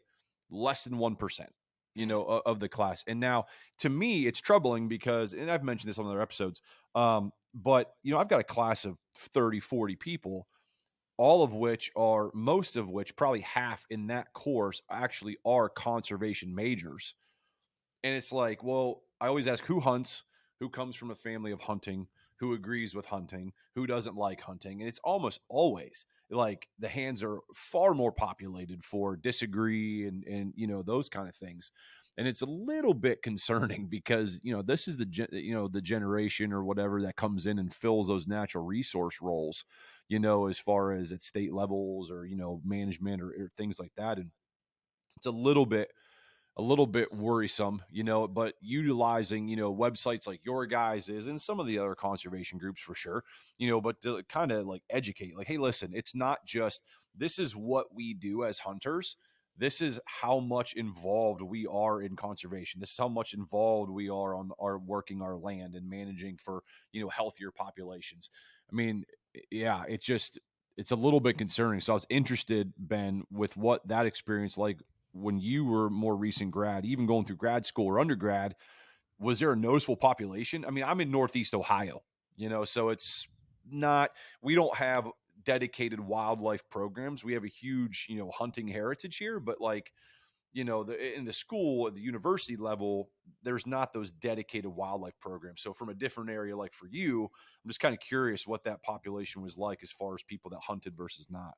less than 1%, of the class. And now to me, it's troubling because, and I've mentioned this on other episodes, but, I've got a class of 30, 40 people, most of which, probably half in that course actually are conservation majors. And it's like, well, I always ask who hunts, who comes from a family of hunting, who agrees with hunting, who doesn't like hunting. And it's almost always like the hands are far more populated for disagree and those kind of things. And it's a little bit concerning because, this is the generation or whatever that comes in and fills those natural resource roles, as far as at state levels or, management or things like that. And it's a little bit worrisome, but utilizing, websites like your guys is and some of the other conservation groups for sure, but to kind of like educate, like, hey, listen, it's not just this is what we do as hunters. This is how much involved we are in conservation. This is how much involved we are on our working our land and managing for, healthier populations. I mean, yeah, it's a little bit concerning. So I was interested, Ben, with what that experience like when you were more recent grad, even going through grad school or undergrad, was there a noticeable population? I mean, I'm in Northeast Ohio, so it's not, we don't have dedicated wildlife programs. We have a huge, hunting heritage here, but like, in the school at the university level, there's not those dedicated wildlife programs. So from a different area, like for you, I'm just kind of curious what that population was like as far as people that hunted versus not.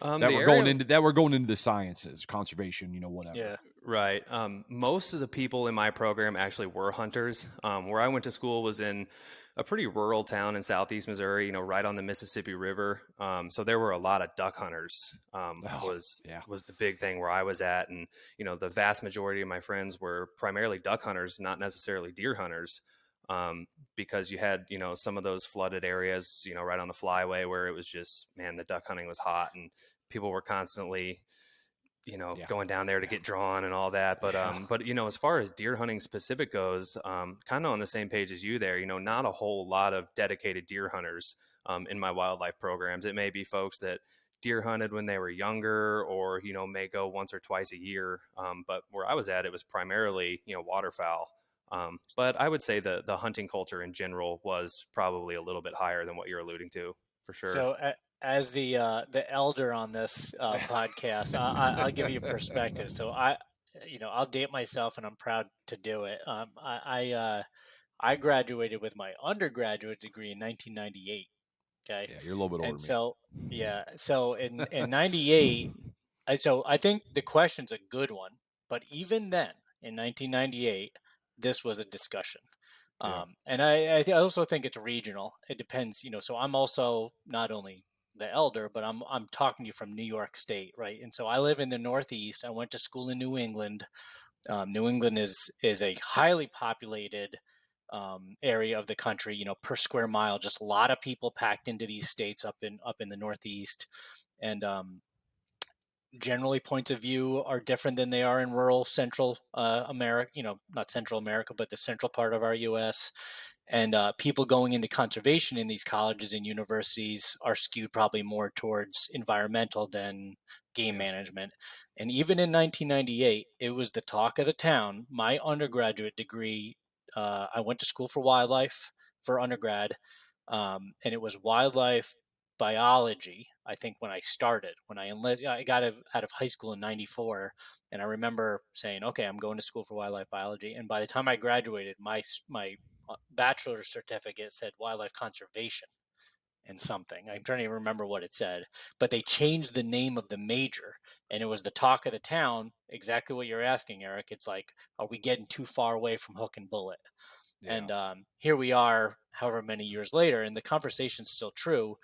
That The we're area, going into the sciences, conservation, whatever. Yeah. right. Most of the people in my program actually were hunters. Where I went to school was in a pretty rural town in southeast Missouri, right on the Mississippi River. So there were a lot of duck hunters. Yeah. Was the big thing where I was at, and the vast majority of my friends were primarily duck hunters, not necessarily deer hunters. Because you had, some of those flooded areas, right on the flyway where it was just, man, the duck hunting was hot and people were constantly, Yeah. going down there to get drawn and all that. But, Yeah. as far as deer hunting specific goes, kind of on the same page as you there, not a whole lot of dedicated deer hunters, in my wildlife programs. It may be folks that deer hunted when they were younger or, may go once or twice a year. But where I was at, it was primarily, waterfowl. But I would say the hunting culture in general was probably a little bit higher than what you're alluding to, for sure. So, as the elder on this podcast, I'll give you a perspective. So I'll date myself, and I'm proud to do it. I graduated with my undergraduate degree in 1998. Okay, Yeah, you're a little bit older and than me. so yeah, so in '98, so I think the question's a good one. But even then, in 1998, this was a discussion. Yeah. And I also think it's regional. It depends, So I'm also not only the elder, but I'm talking to you from New York State, right? And so I live in the Northeast. I went to school in New England. New England is a highly populated area of the country. Per square mile, just a lot of people packed into these states up in the Northeast, and generally points of view are different than they are in rural Central America. Not Central America, but the central part of our U.S. And people going into conservation in these colleges and universities are skewed probably more towards environmental than game Yeah. management. And even in 1998, it was the talk of the town. My undergraduate degree, I went to school for wildlife for undergrad, and it was wildlife biology, I think when I got out of high school in 94, and I remember saying, okay, I'm going to school for wildlife biology. And by the time I graduated, my bachelor's certificate said wildlife conservation and something. I'm trying to remember what it said, but they changed the name of the major, and it was the talk of the town. Exactly what you're asking, Eric. It's like, are we getting too far away from hook and bullet? Yeah. And here we are, however many years later, and the conversation's still true.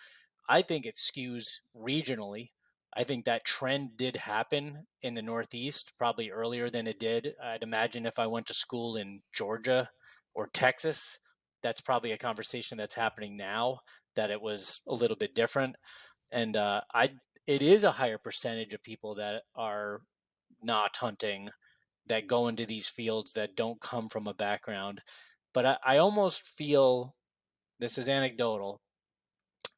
I think it skews regionally. I think that trend did happen in the Northeast probably earlier than it did. I'd imagine if I went to school in Georgia or Texas, that's probably a conversation that's happening now, that it was a little bit different. And it is a higher percentage of people that are not hunting, that go into these fields, that don't come from a background. But I almost feel, this is anecdotal,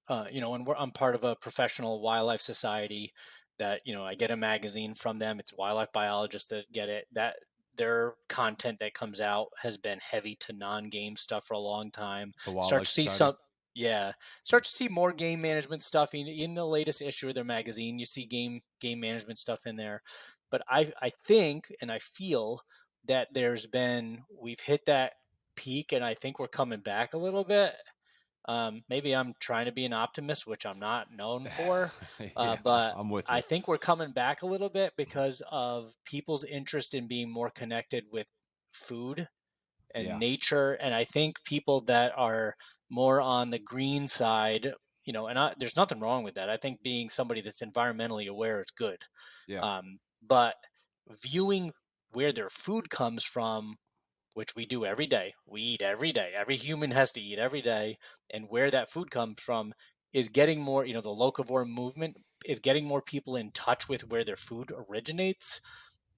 and I'm part of a professional wildlife society that, I get a magazine from them. It's wildlife biologists that get it. That their content that comes out has been heavy to non-game stuff for a long time. The Start Wildlife to see Society. start to see more game management stuff in the latest issue of their magazine. You see game management stuff in there, but I think and I feel that we've hit that peak, and I think we're coming back a little bit. Maybe I'm trying to be an optimist, which I'm not known for, Yeah, but I'm with you. I think we're coming back a little bit because of people's interest in being more connected with food and Yeah. nature. And I think people that are more on the green side, there's nothing wrong with that. I think being somebody that's environmentally aware is good. Yeah. But viewing where their food comes from, which we do every day. We eat every day. Every human has to eat every day. And where that food comes from is getting more, the locavore movement is getting more people in touch with where their food originates.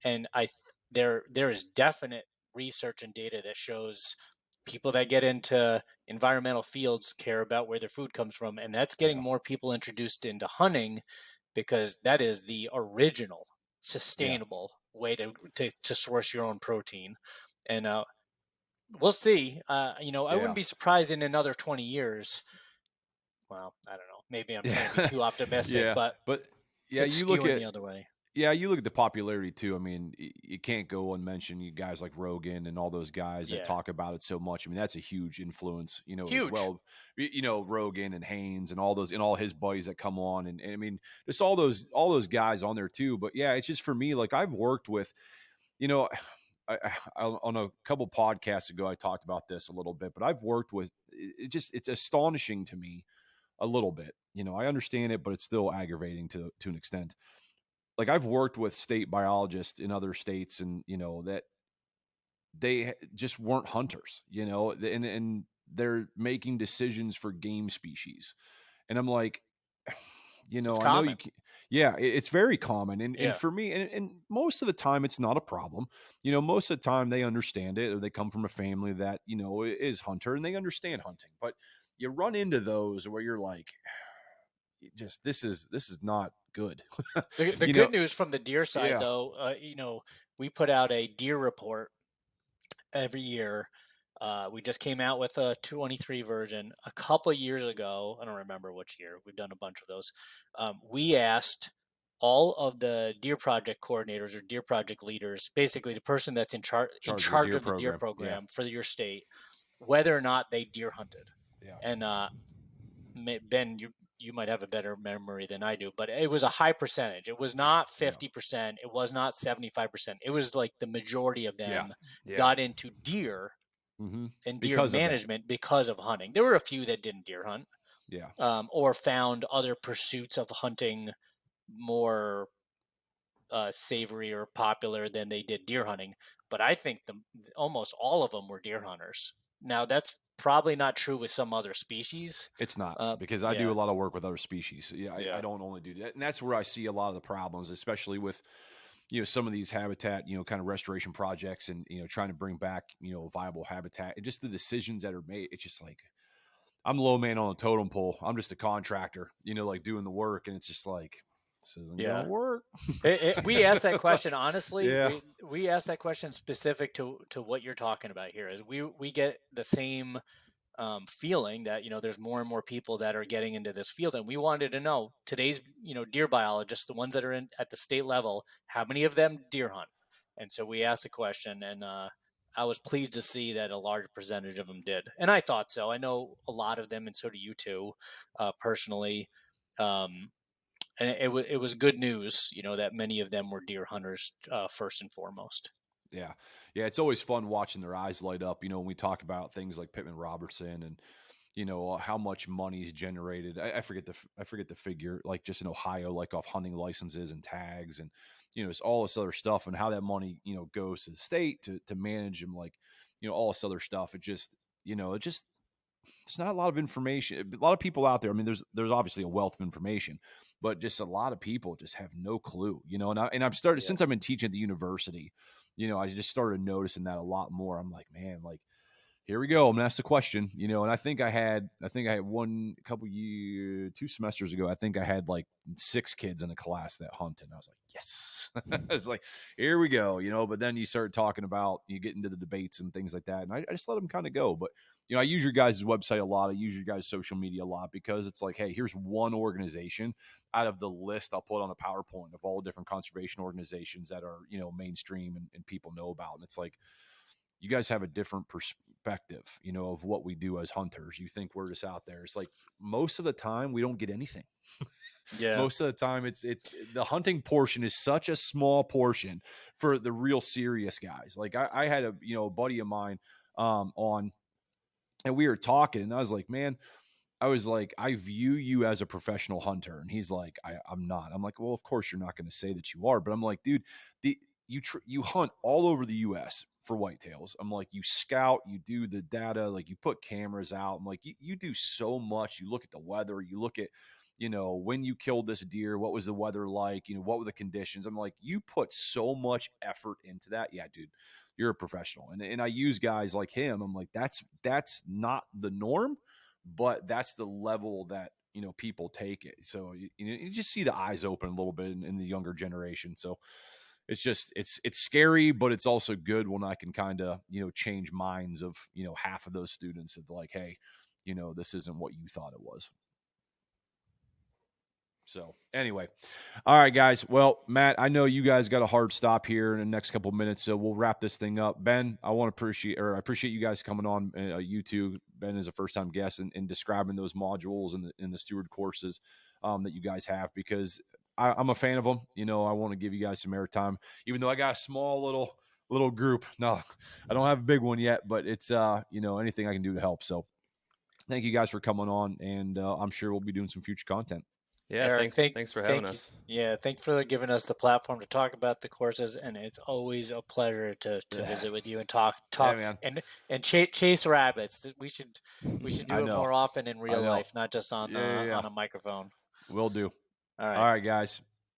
And there is definite research and data that shows people that get into environmental fields care about where their food comes from. And that's getting Yeah. more people introduced into hunting, because that is the original sustainable way to source your own protein. And we'll see. I wouldn't be surprised in another 20 years. Well, I don't know. Maybe I'm trying to be too optimistic, Yeah. but But yeah, it's you look skewing at the other way. you look at the popularity too. I mean, you can't go unmentioned. You guys like Rogan and all those guys that Yeah. talk about it so much. I mean, that's a huge influence, as Huge. well. Rogan and Haynes and all those and all his buddies that come on, and I mean, just all those guys on there too. But yeah, it's just for me. Like I've worked with, you know, on a couple podcasts ago, I talked about this a little bit, but I've worked with it's astonishing to me a little bit. I understand it, but it's still aggravating to an extent. Like I've worked with state biologists in other states, and that they just weren't hunters, and they're making decisions for game species, and I'm like, It's I know you common. can. Yeah, it's very common, and Yeah. for me, and most of the time, it's not a problem. Most of the time they understand it, or they come from a family that is hunter, and they understand hunting. But you run into those where you're like, just this is not good. The you know, good news from the deer side, yeah, though, we put out a deer report every year. We just came out with a 23 version a couple of years ago. I don't remember which year. We've done a bunch of those. We asked all of the deer project coordinators or deer project leaders, basically the person that's in charge of the deer program for your state, whether or not they deer hunted. Yeah. And Ben, you might have a better memory than I do, but it was a high percentage. It was not 50%. It was not 75%. It was like the majority of them got into deer and deer management because of hunting. There were a few that didn't deer hunt, or found other pursuits of hunting more savory or popular than they did deer hunting. But I think almost all of them were deer hunters. Now that's probably not true with some other species. It's not, because I do a lot of work with other species. I don't only do that. And that's where I see a lot of the problems, especially with, some of these habitat, kind of restoration projects and, trying to bring back, viable habitat, and just the decisions that are made. It's just like, I'm low man on the totem pole. I'm just a contractor, like doing the work. And it's just like, this isn't going to work. We asked that question, honestly. Yeah. We asked that question specific to what you're talking about here. Is we get the same feeling that, there's more and more people that are getting into this field. And we wanted to know today's, deer biologists, the ones that are at the state level, how many of them deer hunt? And so we asked the question, and I was pleased to see that a large percentage of them did. And I thought so. I know a lot of them, and so do you too, personally. And it was good news, that many of them were deer hunters first and foremost. Yeah. Yeah. It's always fun watching their eyes light up, when we talk about things like Pittman Robertson and, how much money is generated. I forget the figure, like just in Ohio, like off hunting licenses and tags and, it's all this other stuff and how that money, goes to the state to manage them, like, all this other stuff. It just, there's not a lot of information. A lot of people out there. I mean, there's obviously a wealth of information, but just a lot of people just have no clue, and I've started since I've been teaching at the university, I just started noticing that a lot more. I'm like, man, like, here we go. I'm gonna ask the question, and I think I had two semesters ago, I think I had like 6 kids in a class that hunted. And I was like, yes. It's like, here we go, but then you start talking about, you get into the debates and things like that. And I just let them kind of go. But, I use your guys' website a lot. I use your guys' social media a lot because it's like, hey, here's one organization out of the list I'll put on a PowerPoint of all the different conservation organizations that are, mainstream and people know about. And it's like, you guys have a different perspective, of what we do as hunters. You think we're just out there. It's like most of the time we don't get anything. Yeah. Most of the time it's the hunting portion is such a small portion for the real serious guys. Like I had a buddy of mine on, and we were talking, and I was like, man, I view you as a professional hunter. And he's like, I'm not. I'm like, well, of course you're not going to say that you are. But I'm like, dude, you hunt all over the U.S. for whitetails. I'm like, you scout, you do the data, like you put cameras out. I'm like, you do so much. You look at the weather, you look at, when you killed this deer, what was the weather like? What were the conditions? I'm like, you put so much effort into that. Yeah, dude, you're a professional. And I use guys like him. I'm like, that's not the norm, but that's the level that, people take it. So you just see the eyes open a little bit in the younger generation. So it's just, it's scary, but it's also good when I can kind of, change minds of, half of those students of like, hey, this isn't what you thought it was. So anyway, all right, guys. Well, Matt, I know you guys got a hard stop here in the next couple of minutes, so we'll wrap this thing up. Ben, I appreciate you guys coming on YouTube. Ben is a first-time guest and describing those modules and the steward courses that you guys have, because I'm a fan of them. I want to give you guys some airtime, even though I got a small little group. No, I don't have a big one yet, but it's anything I can do to help. So thank you guys for coming on, and I'm sure we'll be doing some future content. Yeah, Eric, thanks for having us. Yeah, thanks for giving us the platform to talk about the courses, and it's always a pleasure to visit with you and talk and chase rabbits. We should do it more often in real life, not just on a microphone. Will do. All right, guys.